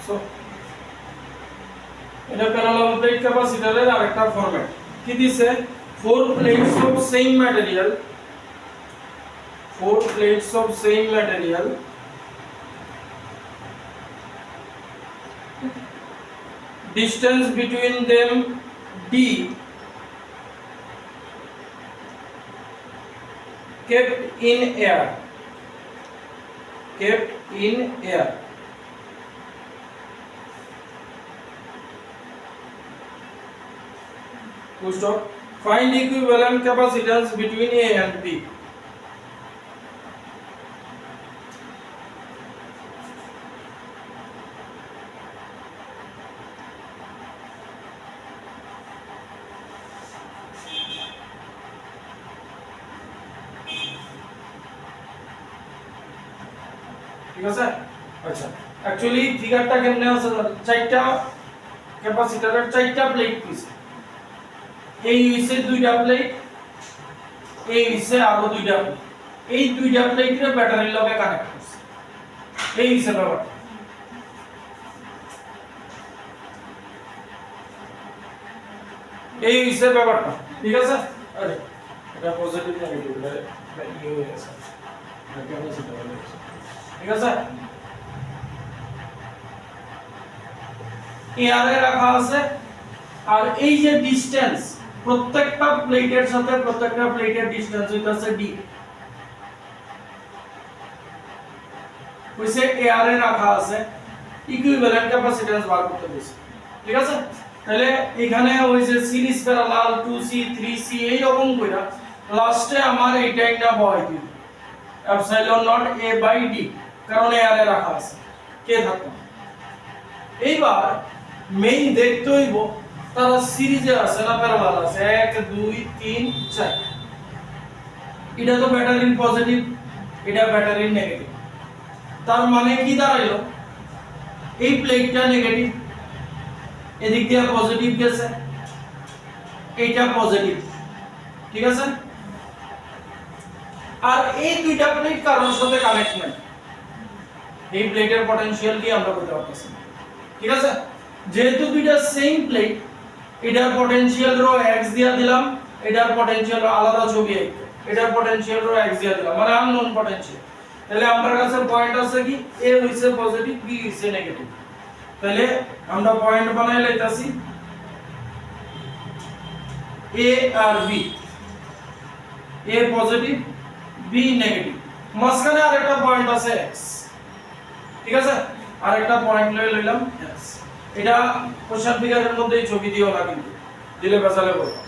So এটা parallel plate ক্যাপাসিটরের আরেকটা ফরম্যাট কি দিছে 4 plates of same material 4 plates of same material distance between them d kept in air full stop find equivalent capacitance between a and b ঠিক আছে আচ্ছা actually ফিগারটা কেমনে আছে চারটা ক্যাপাসিটরের চারটা প্লেট পিছে এই হইছে দুইটা প্লেট এই হইছে আরো দুইটা প্লেট এই দুইটা প্লেটের ব্যাটারির লগে কানেক্ট করছে এই হইছে ব্যাপার এই হইছে ব্যাপারটা ঠিক আছে আরে এটা পজিটিভ নেগেটিভ এটা ইয়ে হয়ে গেছে ক্যাপাসিটর হয়ে গেছে ঠিক আছে এয়ারে রাখা আছে আর এই যে ডিসটেন্স প্রত্যেকটা প্লেটের সাথে প্রত্যেকটা প্লেটের ডিসটেন্স হইতাছে d কইছে এয়ারে রাখা আছে ইকুইভ্যালেন্ট ক্যাপাসিট্যান্স বার করতে বলছে ঠিক আছে তাহলে এখানে ওই যে সিরিজ প্যারালাল 2c 3c এই রকম কইরা লাস্টে আমার এইটা একটা বয় দিই epsilon not a by d কারণ এয়ারে রাখা আছে কে থাকবে এইবার মেইন দেখতে হইব তারা সিরিজে আছে না প্যারালাল আছে 1 2 3 4 এটা তো ব্যাটারির পজিটিভ এটা ব্যাটারির নেগেটিভ তার মানে কি দাঁড়াইলো এই প্লেটটা নেগেটিভ এদিক দিয়ে পজিটিভ গেছে এইটা পজিটিভ ঠিক আছে আর এই দুইটা প্লেট কারোর সাথে কানেক্ট নাই এই প্লেটের পটেনশিয়াল কি আমরা বলতে পারতেছি ঠিক আছে যেহেতু দুইটা সেম প্লেট এটার পটেনশিয়াল রো x দিয়া দিলাম এটার পটেনশিয়াল আলাদা ছবি আইছে এটার পটেনশিয়াল রো x দিয়া দিলাম মানে আননোন পটেনশিয়াল তাহলে আমার কাছে পয়েন্ট আছে কি a হইছে পজিটিভ b হইছে নেগেটিভ তাহলে আমরা পয়েন্ট বানাই লইতাছি a আর b a positive b negative মাঝখানে আরেকটা পয়েন্ট আছে x ঠিক আছে আরেকটা পয়েন্ট লইলাম x এটা কোশ্চেন ফিগারের মধ্যেই ছবি দিও না কিন্তু দিলে বেজালে বলবো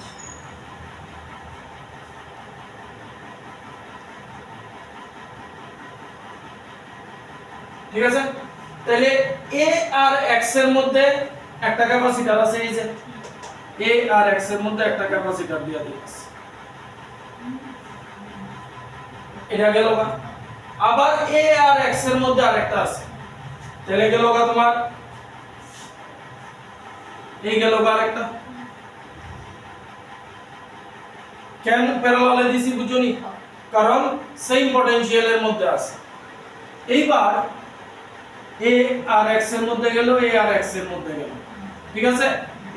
ঠিক আছে তাহলে a আর x এর মধ্যে একটা ক্যাপাসিটর আছে এই যে a আর x এর মধ্যে একটা ক্যাপাসিটর দিয়া দিয়েছে এটা গেল না আবার a আর x এর মধ্যে আরেকটা আছে তাহলে গেল না তোমার এই গেল আরেকটা কেন প্যারালালে দিছি বুঝুনি কারণ সেম পটেনশিয়ালের মধ্যে আছে এইবার a আর x এর মধ্যে গেল a আর x এর মধ্যে গেল ঠিক আছে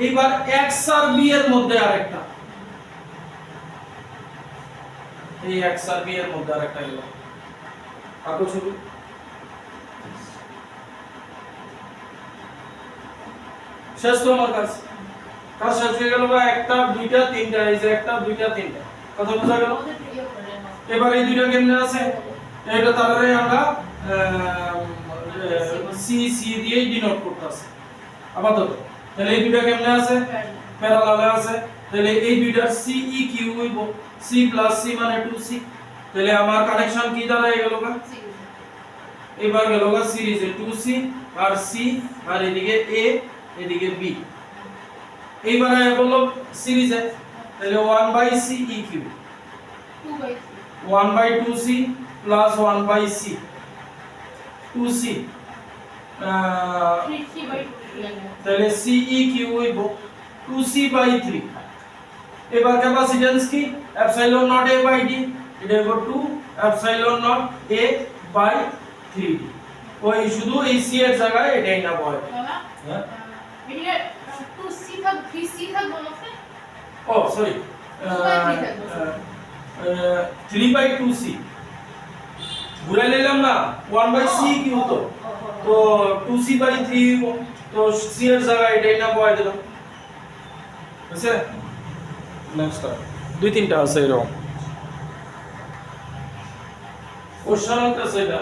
এইবার x আর b এর মধ্যে আরেকটা এই x আর b এর মধ্যে আরেকটা গেল আঁকো ছবি শেষ তো আমার কাজ শেষ হয়ে গেল বা একটা দুইটা তিনটা এই যে একটা দুইটা তিনটা কথা বোঝা গেল এবার এই দুইটা কেমনে আছে এটা তাহলে আমরা সি সি দিয়ে ডিনোট করতেছি আপাতত তাহলে এই দুইটা কেমনে আছে প্যারালালে আছে তাহলে এই দুইটার সি ই কিউ হইব সি প্লাস সি মানে 2c তাহলে আমার কানেকশন কি দাঁড়ায় গেল না এবার গেল না সিরিজে 2c আর c আর এদিকে a এদিকে b এইবার আয় বলল সিরিজে তাহলে 1/c eq 1/2c plus 1/c 2c তাহলে c eq হইব 2c/3 এবার ক্যাপাসিট্যান্স কি এপসাইলন নট a/d এটা হইব 2 এপসাইলন নট a/3 ওই শুধু এই সি এর জায়গায় এটাই না বয় বাবা হ্যাঁ এদিকে 2c থাক 3c থাকবো না স্যার ও সরি 3/2c ঘুরে নিলাম না 1/c কি হতো তো 2c/3 তো c এর জায়গায় এটাই না বয় দিলাম বুঝছে নেক্সট দুই তিনটা আছে এরকম কোশ্চেন হচ্ছে এটা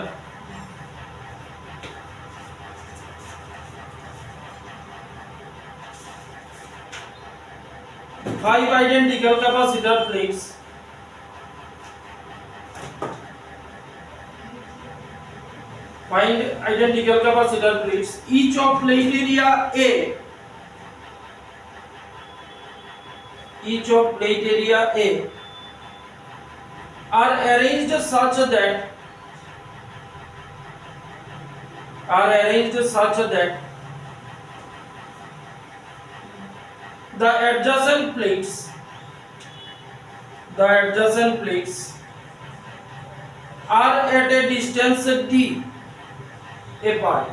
5 identical capacitor plates find identical capacitor plates each of plate area A each of plate area A are arranged such that the adjacent plates are at a distance d apart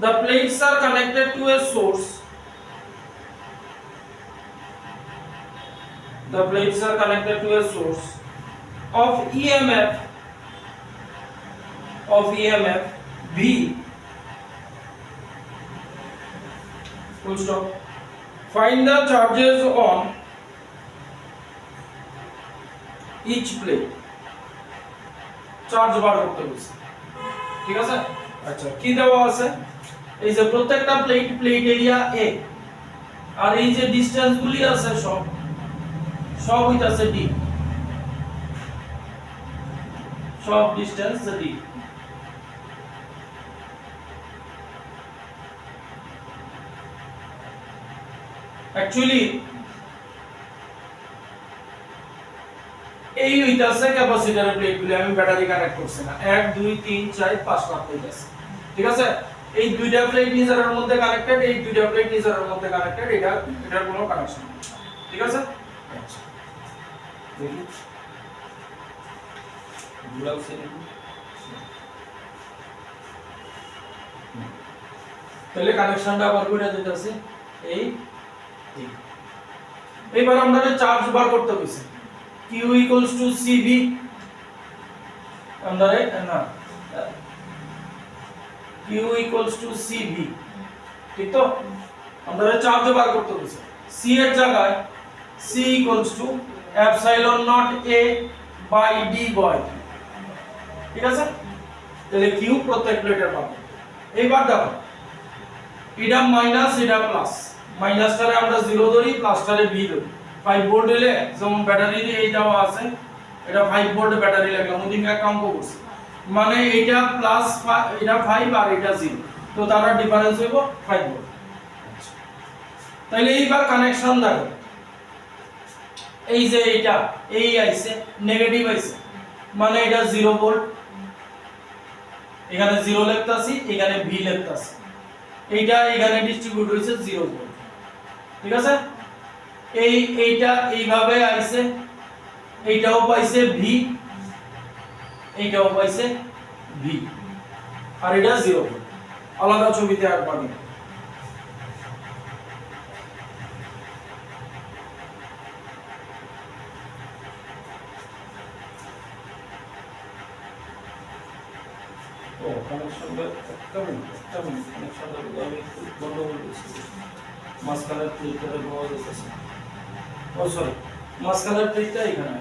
the plates are connected to a source of EMF V full stop find the charges on each plate charge বার করতে বলছে ঠিক আছে আচ্ছা কি দেওয়া আছে এই যে প্রত্যেকটা প্লেট এরিয়া A আর এই যে ডিসটেন্স গুলি আছে সব হইতাছে d সব ডিসটেন্স d অ্যাকচুয়ালি এই হইতাছে ক্যাপাসিটরের প্লেটগুলি আমি ব্যাটারি কানেক্ট করছি না 1 2 3 4 5 টা প্লেট আছে ঠিক আছে এই দুইটা প্লেট নিজের মধ্যে কানেক্টেড এই দুইটা প্লেট নিজের মধ্যে কানেক্টেড এটার কোনো কানেকশন নেই ঠিক আছে আচ্ছা দেখি বুলাও সেটা তাহলে কানেকশনটা আবার কইরা দিতেছি এই এইবার আমরা চার্জ বার করতে কইছি Q equals to CV আমরা না Q equals to CV ঠিক তো আমরা চার্জ বার করতে কইছি C এর জায়গায় C equals to epsilon naught A by D boy ঠিক আছে তাহলে Q প্রত্যেক প্লেটের পাবো এইবার দেখো এটা মাইনাস এটা প্লাস মাইনাসটারে আমরা 0 ধরি প্লাসটারে V ধরি 5 ভোল্ট হলে যেমন ব্যাটারি এইটাও আছে এটা 5 ভোল্ট ব্যাটারি লাগলাম ওদিকে এক অঙ্ক করছি মানে এটা প্লাস এটা 5 আর এটা 0 তো তার ডিফারেন্স হইব 5 ভোল্ট তাহলে এইবার কানেকশন দেখো এই যে এটা এই আইছে নেগেটিভ আইছে মানে এটা 0 ভোল্ট এখানে 0 লিখতাছি এখানে V লিখতাছি এইটা এখানে ডিস্ট্রিবিউট হইছে 0 ভোল্ট ঠিক আছে এইটা এইভাবে আইছে এইটাও পাইছে V এইটাও পাইছে V আর এটা 0 ভোল্ট আলাদা ছবিতে আর পাবি ও কানেকশনটা কেমন কানেকশনটা আমি বন্ধ করে দিয়েছি মাঝখানের প্লেটটা পাওয়া যাচ্ছে ও সরি মাঝখানের প্লেটটা এখানে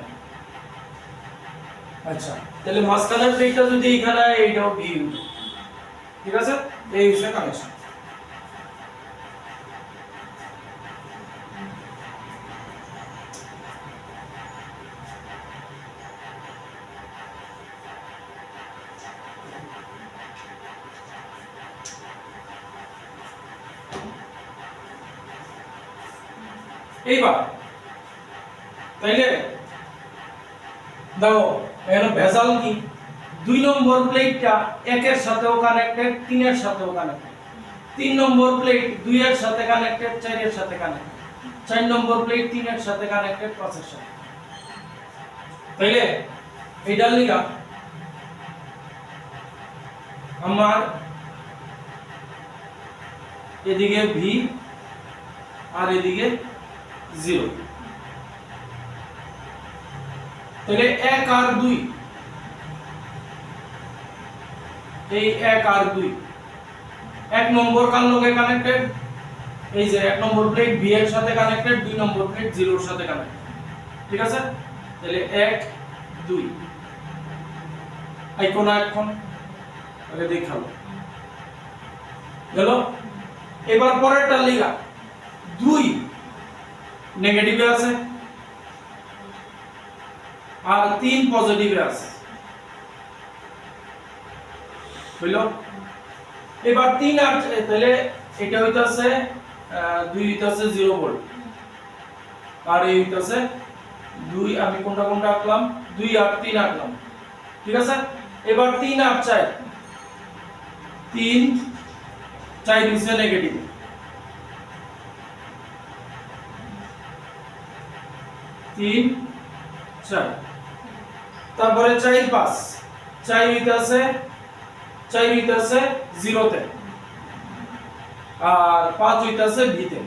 আচ্ছা তাহলে মাঝখানের প্লেটটা যদি এখানে এইটাও ভি ঠিক আছে এই হচ্ছে কানেকশন এইবার তাইলে দেখো এখানে ভেজাল কি 2 নম্বর প্লেটটা 1 এর সাথেও কানেক্টেড 3 এর সাথেও কানেক্টেড 3 নম্বর প্লেট 2 এর সাথে কানেক্টেড 4 এর সাথে কানেক্টেড 4 নম্বর প্লেট 3 এর সাথে কানেক্টেড 5 এর সাথে। তাইলে এইটার লিগা আমার এদিকে ভি আর এদিকে 0, তাহলে 1 আর 2, এই 1 আর 2 1 নম্বর কার লগে কানেক্টেড, এই যে 1 নম্বর প্লেট ভি এর সাথে কানেক্টেড, 2 নম্বর প্লেট 0 এর সাথে কানেক্টেড, ঠিক আছে। তাহলে 1 2 আইকন এখন আগে দেখাবো গেল। এবার পরেরটা লিগা 2 নেগেটিভে আছে আর 3 পজিটিভে আছে, হইলো। এবার 3 আর তাহলে এটা হইতাছে 2 হইতাছে 0 ভোল্ট আর এই হইতাছে 2, আমি কোনটা কোনটা আঁকলাম 2 আর 3 আঁকলাম, ঠিক আছে। এবার 3 আর 4, 3 4 হইছে নেগেটিভ, 3 4, তারপরে 4 5, 4 হইতাছে 0 তে আর 5 হইতাছে ভি তে।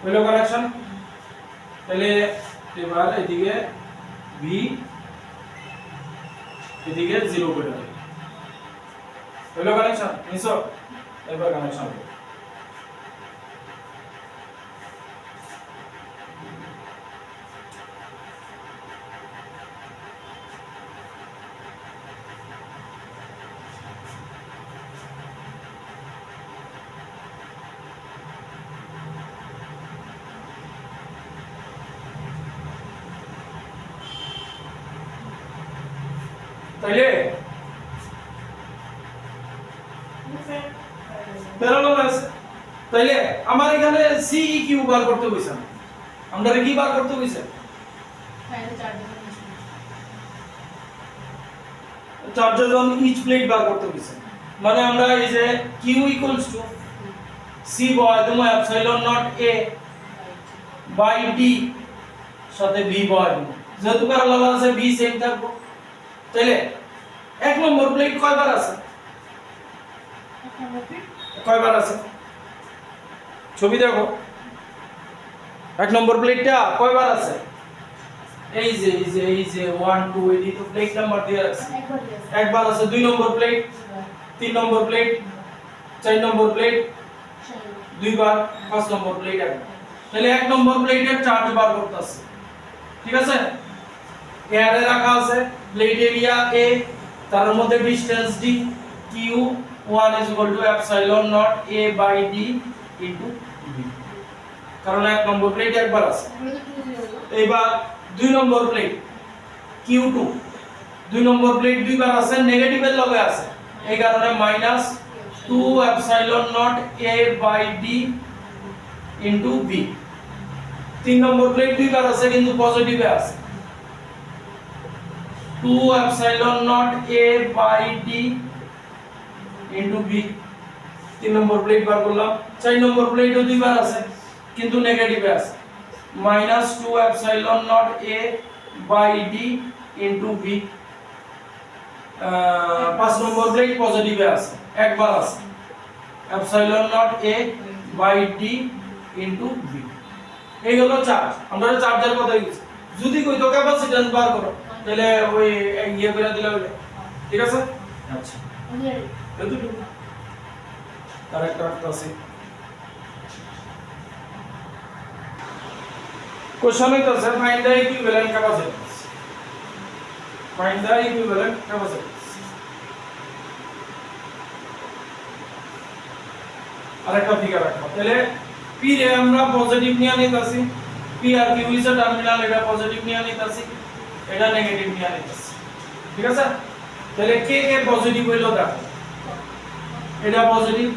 হইলো কানেকশন। তাহলে এবার এদিকে ভি এদিকে 0 করে দেব, হইলো কানেকশন নিছো। এবার কানেকশন হবে তাইলে প্যারালাল আছে। তাইলে আমার এখানে সি ই কিউ বার করতে কইছে, আমরা কি বার করতে কইছে, চার্জেস অন ইচ প্লেট বার করতে কইছে। মানে আমরা এই যে কিউ ইকুয়ালস টু সি বয় দেবো epsilon not A by D সাথে ভি বয় দেবো, যেহেতু প্যারালাল আছে ভি সেম থাকবো। তাইলে 1 নম্বর প্লেট কয়বার আছে, কয়বার আছে ছবি দেখো, 1 নম্বর প্লেটটা কয়বার আছে, এই যে 1 2 এই তো প্লেট নাম্বার দেয়া আছে, একবার আছে। 2 নম্বর প্লেট, 3 নম্বর প্লেট, 4 নম্বর প্লেট দুইবার, 5 নম্বর প্লেট একবার। তাহলে 1 নম্বর প্লেটের চার্জ বার করতে আছে, ঠিক আছে। এয়ারে রাখা আছে প্লেট এরিয়া a, তার মধ্যে distance d, q1 epsilon not a by d into v, কারণ 1 নম্বর প্লেট একবার আছে। এবার 2 নম্বর প্লেট q2, 2 নম্বর প্লেট দুইবার আছে, নেগেটিভের লগে আছে, এই কারণে minus 2 epsilon not a by d into v। 3 number plate দুইবার আছে কিন্তু পজিটিভে আছে, 2 epsilon naught a by d into b। 3 number plate বার করলাম। 4 নম্বর প্লেটও দুইবার আছে কিন্তু নেগেটিভে আছে, minus 2 epsilon naught a by d into b। 5 number plate পজিটিভে আছে, একবার আছে, epsilon naught a by d into b। এই হলো চার্জ। আমরা চার্জের কথা বলছি, যদি কইতো ক্যাপাসিট্যান্স বার করো তাহলে ওই ইয়ে করে দিলে হবে, ঠিক আছে। আচ্ছা এতটুকু আরেকটা আছে কোশ্চেন হইতাছে find the equivalent capacitance, find the equivalent capacitance. আরেকটা ফিগার রাখবো। তাহলে পি রে আমরা পজিটিভ নিয়ে নিতাছি, পি আর কিউ ইজ টার্মিনাল, এটা পজিটিভ নিয়ে নিতাছি, এটা নেগেটিভ নিয়ে নিতাছি, ঠিক আছে। তাহলে কে কে পজিটিভ হইলো দেখো, এটা পজিটিভ,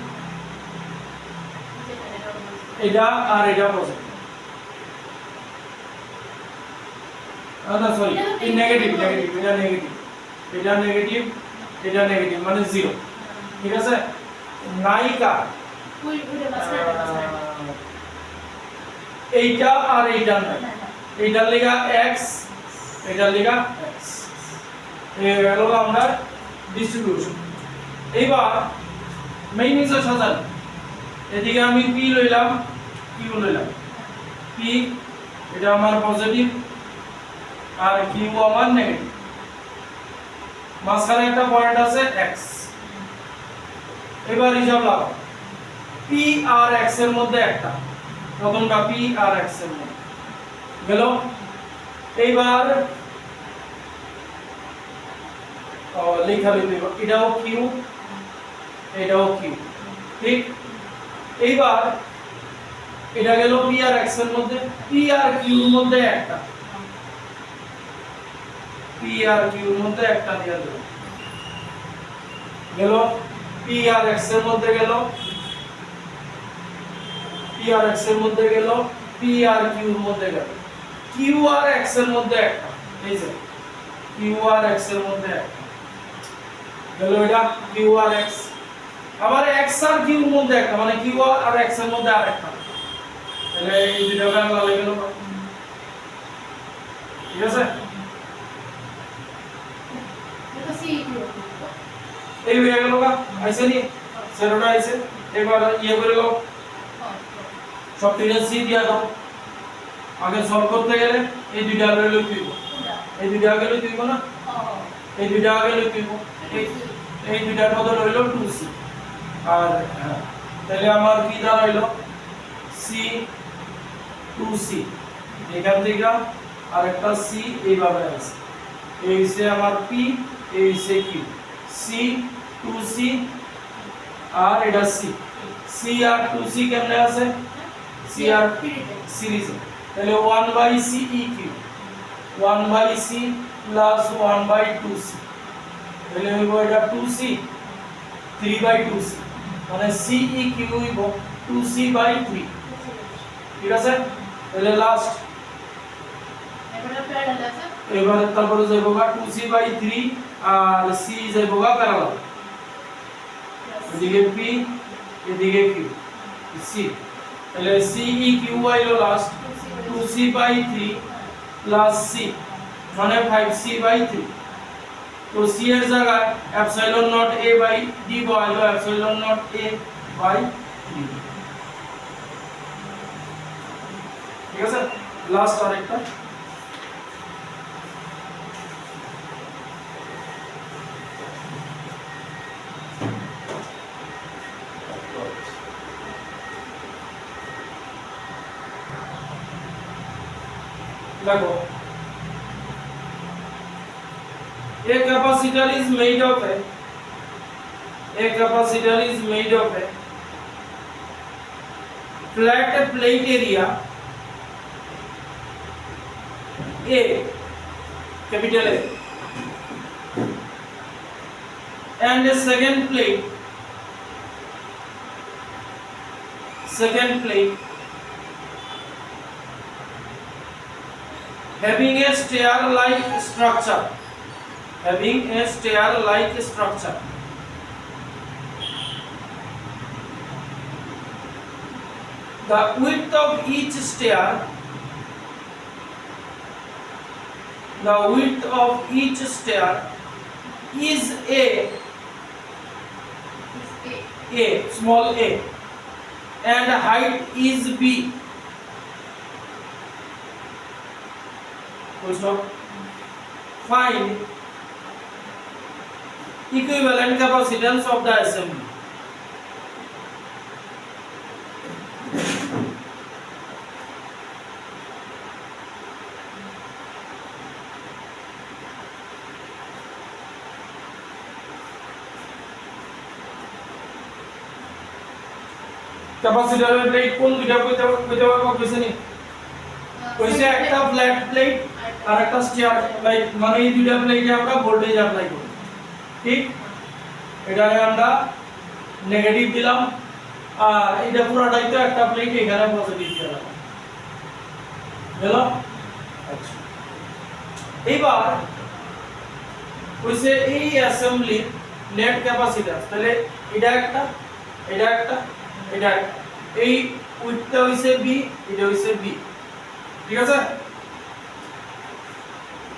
এটা আর এটা পজিটিভ, না সরি নেগেটিভ, এটা নেগেটিভ, এটা নেগেটিভ এটা নেগেটিভ মানে 0 ঠিক আছে নাইকা ওইটা মাঝখানে এইটা আর এইটা নাই এইটার লেখা x এটার লেখা x এই হলো আমরা ডিস্ট্রিবিউশন এইবার মেইন ইজ সাজান এদিকে আমি p লইলাম q লইলাম p এটা আমার পজিটিভ আর q আমার নেগেটিভ মাঝখানে একটা পয়েন্ট আছে x এবার হিসাব লাগাও p আর x এর মধ্যে একটা প্রথমটা p আর x এর মধ্যে গেল এইবার লেখা লিখব এটাও q এটাও q ঠিক এইবার এটা গেল p আর x এর মধ্যে p আর q এর মধ্যে একটা p আর q এর মধ্যে একটা দিয়ে দেব গেল p আর x এর মধ্যে গেল p আর x এর মধ্যে গেল p আর q এর মধ্যে গেল q আর x এর মধ্যে একটা এই যে q আর x এর মধ্যে একটা গেল এটা q আর x আবার x আর q এর মধ্যে একটা মানে q আর x এর মধ্যে আরেকটা তাহলে এই দুটো বাংলা হয়ে গেল ঠিক আছে এটা সি এই হয়ে গেল না আইছে নি সেরোটা আইছে এবার ইয়ে করে দাও সব তিনটা সি দিয়া দাও আগে সলভ করতে গেলে এই দুইটা আগে লিখব এই দুইটা আগে লিখব না এই দুইটা আগে লিখব এই দুইটার মধ্যে রইল 2c আর তাহলে আমার কি দাঁড়াইলো c 2c এখান থেকে আরেকটা c এইভাবে আছে এই হইছে আমার p এই হইছে q c 2c আর এটা c c আর 2c কেমনে আছে c আর সিরিজ তাহলে 1/c eq 1/c plus 1/2c তাহলে হইব এটা 2c 3/2c মানে c eq হইব 2c/3 ঠিক আছে তাহলে লাস্ট এবারে তারপরে যাইবগা 2c/3 আর c যাইবগা প্যারালাল এদিকে p এদিকে q c তাহলে c eq আইলো লাস্ট 2c/3 প্লাস c মানে 5c/3 তো c এর জায়গায় epsilon not a by d বসাইলো epsilon not a by d ঠিক আছে লাস্ট আরেকটা देखो a capacitor is made of a flat plate area a capital A and a second plate having a stair-like structure. The width of each stair is a small a and height is b. Full stop. Find equivalent capacitance of the assembly. ক্যাপাসিটরের plate কোন দুইটা কইতে পারবো কইছে নি কইছে একটা flat plate আর একটা স্টিয়ার প্লেট মানে এই দুইটা প্লেটে আমরা ভোল্টেজ অ্যাপ্লাই করি ঠিক এটারে আমরা নেগেটিভ দিলাম আর এটা পুরোটাই তো একটা প্লেট এখানে পজিটিভ দিলাম গেল আচ্ছা এইবার কইছে এই অ্যাসেম্বলি নেট ক্যাপাসিট্যান্স তাহলে এটা একটা এটা একটা এটা একটা এই উইডথটা হইছে বি এটা হইছে বি ঠিক আছে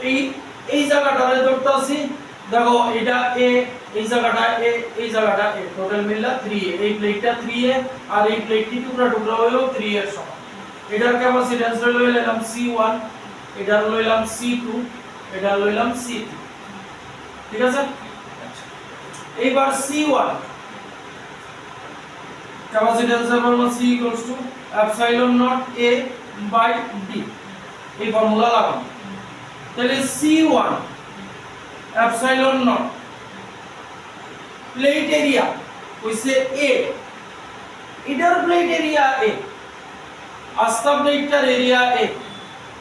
এই এই জায়গাটারে ধরতাছি দেখো এটা এ এই জায়গাটা এ এই জায়গাটা এ টোটাল মিললা 3a এই প্লেটটা 3a আর এই প্লেটটি টুকরা টুকরা হলো 3 এর সমান এটার ক্যাপাসিট্যান্স লইলাম C1 এটার লইলাম C2 এটার লইলাম C3 ঠিক আছে এইবার C1 ক্যাপাসিট্যান্স এর formula C epsilon naught A by D এই ফর্মুলা লাগাম তাহলে C1 epsilon naught plate area হইছে A এটার প্লেট এরিয়া A আস্তা প্লেটটার এরিয়া A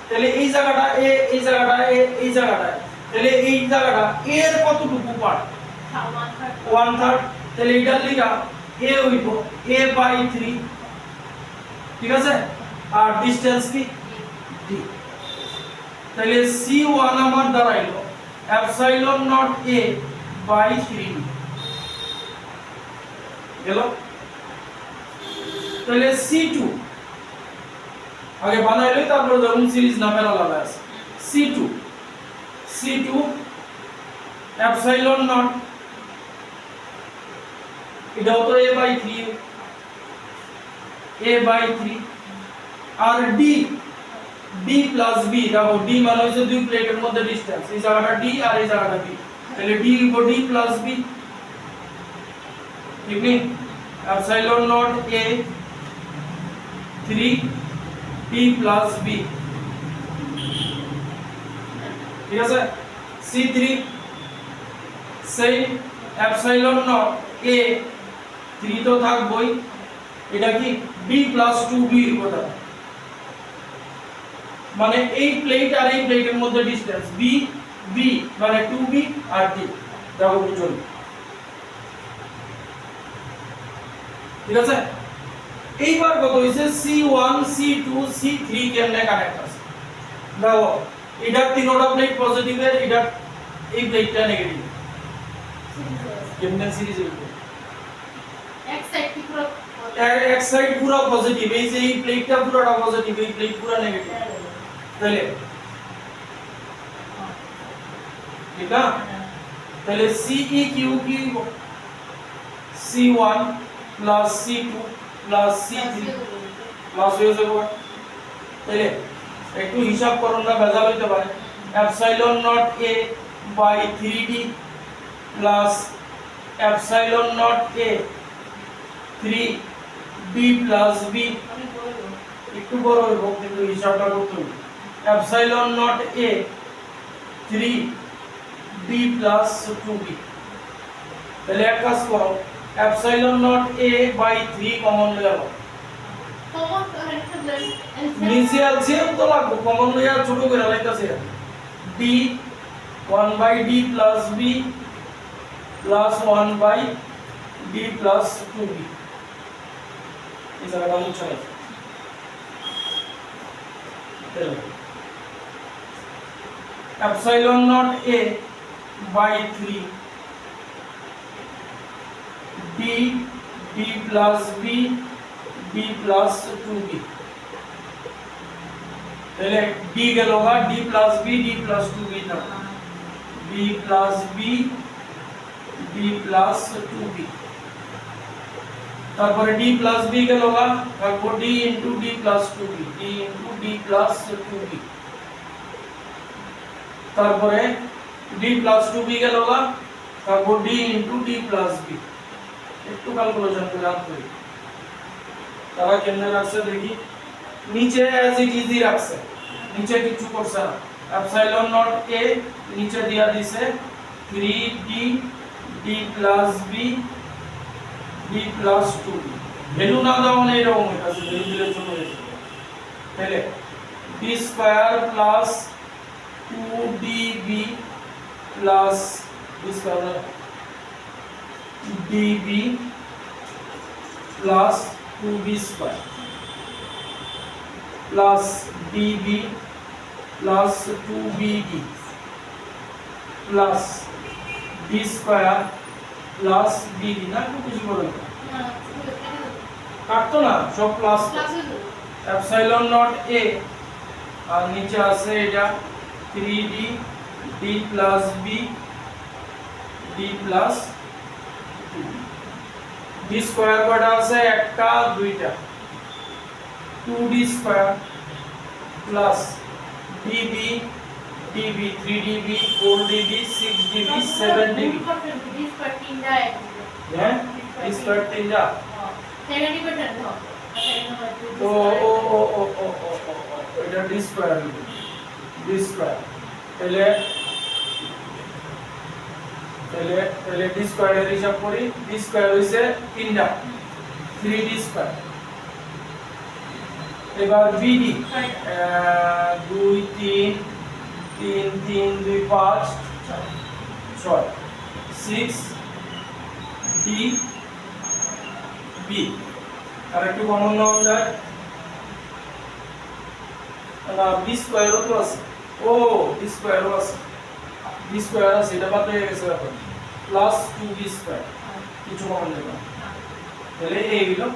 তাহলে এই জায়গাটা A এই জায়গাটা A এই জায়গাটা তাহলে এই জায়গাটা A এর কতটুকু পার্ট 1/3 তাহলে এটার লিগা A হইব A by 3 ঠিক আছে আর ডিসটেন্স কি D তাহলে C1 আমার দাঁড়াইলো epsilon naught A by 3 গেল তাহলে C2 আগে বানাইলে তারপর ধরুন সিরিজ না প্যারালাল আছে C2 epsilon naught এটাও তো A by 3 R D plus B দেখো D মানে হচ্ছে দুই প্লেটের মধ্যে ডিসটেন্স এই জায়গাটা D আর এই জায়গাটা B তাহলে D = D plus B ঠিক নেই epsilon naught A 3 D plus B ঠিক আছে C3 সেই epsilon naught A 3 তো থাকবই এটা কি B plus 2B এর কথা মানে এই প্লেট আর এই প্লেটের মধ্যে ডিসটেন্স B মানে 2B আর D দেখো বুঝুন ঠিক আছে এইবার কত হইছে C1 C2 C3 কেমনে কানেক্ট আছে দেখো এটা তিনটা প্লেট পজিটিভ এর এটা এই প্লেটটা নেগেটিভ কেমনে সিরিজ হইব এক সাইড পুরো পজিটিভ এই যে এই প্লেটটা পুরোটা পজিটিভ এই প্লেট পুরো নেগেটিভ তাহলে ঠিক না তাহলে CEQ কি C1 plus C2 plus C3 plus হয়ে যাবে তাহলে একটু হিসাব করুন না ভেজাল হইতে পারে epsilon naught A by 3D plus epsilon naught A 3B plus B একটু বড় হইব কিন্তু হিসাবটা করতে হবে epsilon naught A 3B plus 2B তাহলে এক কাজ করো epsilon naught A by 3 common লয়ে নাও নিচে এলসিএম তো লাগবে কমন লইয়া ছোট করে লাইতাছে D 1 by D plus B plus 1 by D plus 2B এই জায়গাটা মুছে নাও epsilon naught A by 3 D plus B D plus 2B তাহলে D গেল গা D plus B D plus 2B না D plus B D plus 2B তারপরে D plus B গেল গা তারপর D into D plus 2B D into D plus 2B তারপরে D plus 2B গেল গা তারপর D into D plus B একটু ক্যালকুলেশন করে আনতে তারা কেমনে রাখছে দেখি নিচে as it is রাখছে নিচে কিছু করছে না epsilon naught A নিচে দিয়া দিছে 3D D plus B D plus 2B value না দাও না এরকম আছে ভ্যালু দিলে ছোট হয়ে যাবে তাহলে D square plus 2DB plus D square DB plus 2B square plus DB plus 2BD plus D square plus BD না একটু কিছু বলেন না কাটতো না সব প্লাস ক্লাসে দেবো এপসাইলন নট এ আর নিচে আছে এটা 3d d plus B d plus D square কয়টা আছে একটা দুইটা 2d square plus db db 3db 4db 6db 7db this पर 3 টা এক হ্যাঁ স্কয়ার তিনটা সেকেন্ড ডিভিশন দাও ও ও ও ও ও ও ও, ও, এটা ডি স্কয়ার ডি স্কয়ার তাহলে তাহলে তাহলে ডি স্কয়ারের হিসাব করি ডি স্কয়ার হইছে তিনটা 3d স্কয়ার এবার বিডি 2 3 3 3 2 5 6 6 ডি বি আর একটু কমন নাও যায় না বি স্কয়ারও তো আছে ও বি স্কয়ারও আছে বি স্কয়ার আছে এটা বাদ হয়ে গেছে এখন প্লাস 2b স্কয়ার কিছু কমন নেই তাহলে এই হলো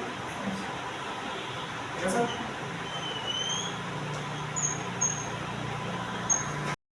ঠিক আছে